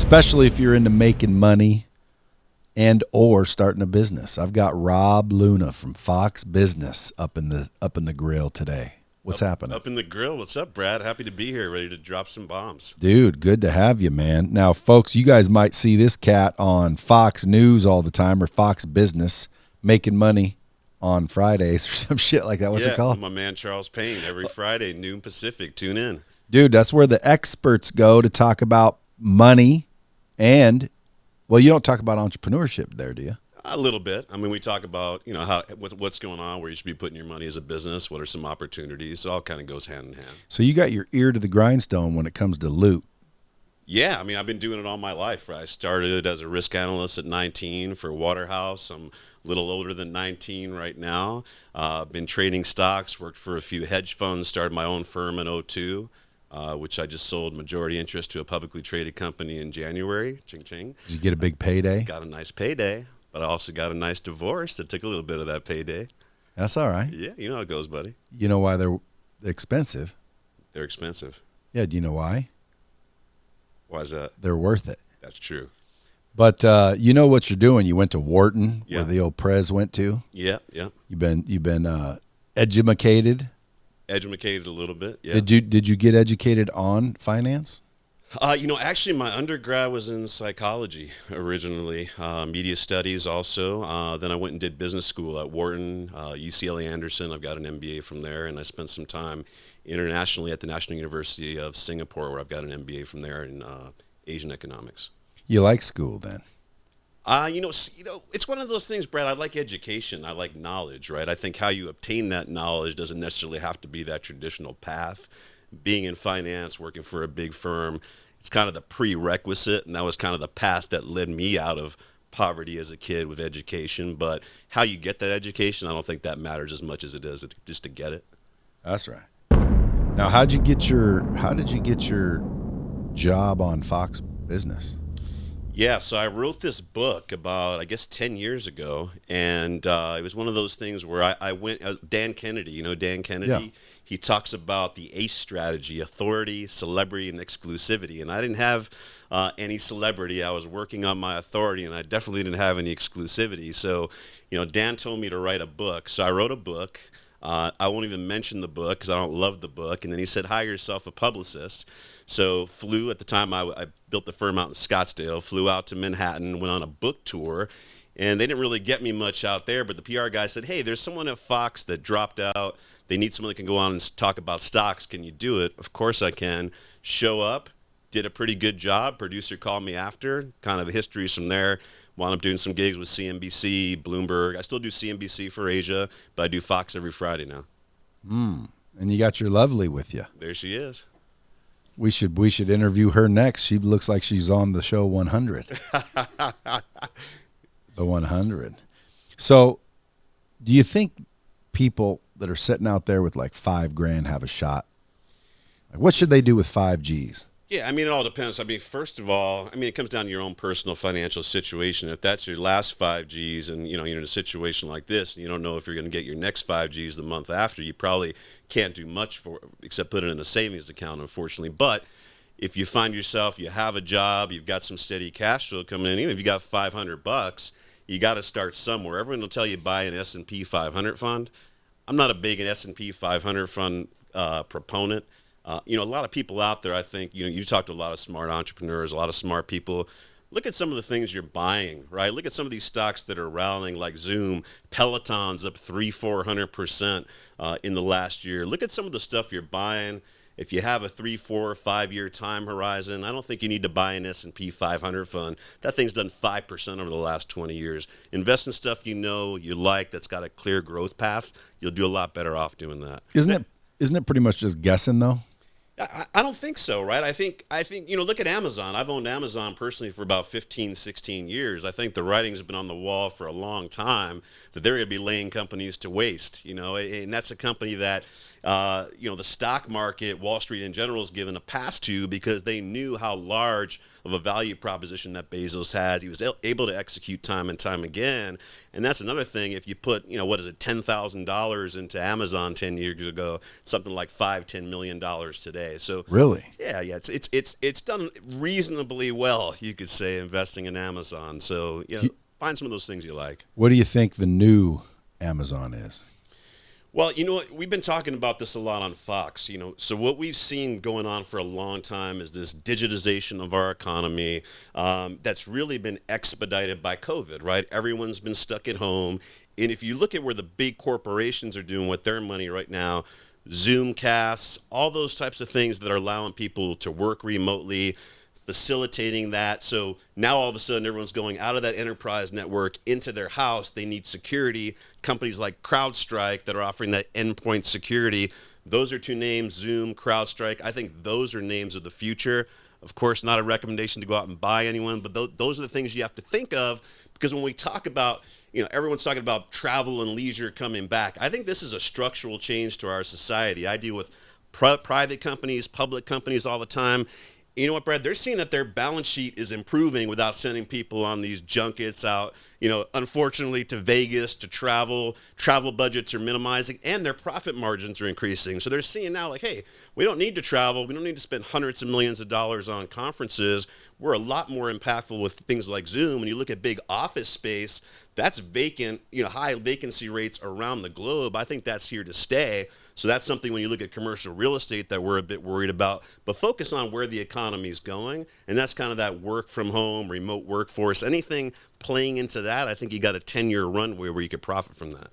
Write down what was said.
especially if you're into making money and or starting a business. I've got Rob Luna from Fox Business up in the grill today. What's happening? Up in the grill. What's up, Brad? Happy to be here, ready to drop some bombs. Dude, good to have you, man. Now, folks, you guys might see this cat on Fox News all the time or Fox Business making money on Fridays or some shit like that. What's it called? My man Charles Payne, every Friday, noon Pacific. Tune in. Dude, that's where the experts go to talk about money and, well, you don't talk about entrepreneurship there, do you? A little bit. I mean, we talk about, how what's going on, where you should be putting your money as a business, what are some opportunities. It all kind of goes hand in hand. So you got your ear to the grindstone when it comes to loot. Yeah, I mean, I've been doing it all my life. Right? I started as a risk analyst at 19 for Waterhouse. I'm a little older than 19 right now. Been trading stocks, worked for a few hedge funds, started my own firm in '02. Which I just sold majority interest to a publicly traded company in January. Ching ching. Did you get a big payday? Got a nice payday, but I also got a nice divorce that took a little bit of that payday. That's all right. Yeah, you know how it goes, buddy. You know why they're expensive? They're expensive. Yeah, do you know why? Why is that? They're worth it. That's true. But you know what you're doing. You went to Wharton, Yeah. where the old Prez went to. Yeah. You've been educated. Educated a little bit. Yeah. Did you get educated on finance? Actually, my undergrad was in psychology originally, media studies also. Then I went and did business school at Wharton, UCLA Anderson. I've got an MBA from there, and I spent some time internationally at the National University of Singapore, where I've got an MBA from there in Asian economics. You like school then? It's one of those things, Brad. I like education. I like knowledge, right? I think how you obtain that knowledge doesn't necessarily have to be that traditional path. Being in finance, working for a big firm, it's kind of the prerequisite, and that was kind of the path that led me out of poverty as a kid with education. But how you get that education, I don't think that matters as much as it is just to get it. That's right. Now, how did you get your job on Fox Business? Yeah, so I wrote this book about, I guess, 10 years ago, and it was one of those things where I went, Dan Kennedy, you know Dan Kennedy? Yeah. He talks about the ACE strategy, authority, celebrity, and exclusivity, and I didn't have any celebrity. I was working on my authority, and I definitely didn't have any exclusivity. So, Dan told me to write a book, so I wrote a book. I won't even mention the book because I don't love the book, and then he said, hire yourself a publicist. So flew at the time I built the firm out in Scottsdale, flew out to Manhattan, went on a book tour, and they didn't really get me much out there, but the PR guy said, hey, there's someone at Fox that dropped out. They need someone that can go on and talk about stocks. Can you do it? Of course I can. Show up, did a pretty good job. Producer called me after, kind of histories from there. Wound up doing some gigs with CNBC, Bloomberg. I still do CNBC for Asia, but I do Fox every Friday now. And you got your lovely with you. There she is. We should interview her next. She looks like she's on the show 100. The 100. So, do you think people that are sitting out there with like $5,000 have a shot? Like, what should they do with 5 G's? Yeah, I mean, it all depends. I mean, first of all, it comes down to your own personal financial situation. If that's your last 5 G's and, you're in a situation like this and you don't know if you're going to get your next 5 G's the month after, you probably can't do much for except put it in a savings account, unfortunately. But if you find yourself, you have a job, you've got some steady cash flow coming in, even if you got $500, you got to start somewhere. Everyone will tell you buy an S&P 500 fund. I'm not a big S&P 500 fund proponent. A lot of people out there, I think, you talk to a lot of smart entrepreneurs, a lot of smart people. Look at some of the things you're buying, right? Look at some of these stocks that are rallying like Zoom. Peloton's up 300-400% in the last year. Look at some of the stuff you're buying. If you have a 3, 4, 5 year time horizon, I don't think you need to buy an S&P 500 fund. That thing's done 5% over the last 20 years. Invest in stuff you like, that's got a clear growth path. You'll do a lot better off doing that. Isn't it pretty much just guessing though? I don't think so, right? I think look at Amazon. I've owned Amazon personally for about 15, 16 years. I think the writing's been on the wall for a long time that they're going to be laying companies to waste, and that's a company that the stock market, Wall Street in general, is given a pass to because they knew how large of a value proposition that Bezos has. He was able to execute time and time again. And that's another thing. If you put, what is it, $10,000 into Amazon 10 years ago, something like $10 million today. So really, yeah, it's done reasonably well, you could say, investing in Amazon. So find some of those things you like. What do you think the new Amazon is? Well, we've been talking about this a lot on Fox, so what we've seen going on for a long time is this digitization of our economy that's really been expedited by COVID, right? Everyone's been stuck at home. And if you look at where the big corporations are doing with their money right now, Zoomcasts, all those types of things that are allowing people to work remotely, facilitating that. So now all of a sudden everyone's going out of that enterprise network into their house. They need security. Companies like CrowdStrike that are offering that endpoint security. Those are two names, Zoom, CrowdStrike. I think those are names of the future. Of course, not a recommendation to go out and buy anyone, but those are the things you have to think of, because when we talk about, everyone's talking about travel and leisure coming back. I think this is a structural change to our society. I deal with private companies, public companies all the time. You know what, Brad? They're seeing that their balance sheet is improving without sending people on these junkets out, unfortunately, to Vegas to travel. Travel budgets are minimizing and their profit margins are increasing. So they're seeing now, like, hey, we don't need to travel. We don't need to spend hundreds of millions of dollars on conferences. We're a lot more impactful with things like Zoom. When you look at big office space, that's vacant, high vacancy rates around the globe. I think that's here to stay. So that's something when you look at commercial real estate that we're a bit worried about, but focus on where the economy is going. And that's kind of that work from home, remote workforce, anything playing into that. I think you got a 10-year runway where you could profit from that.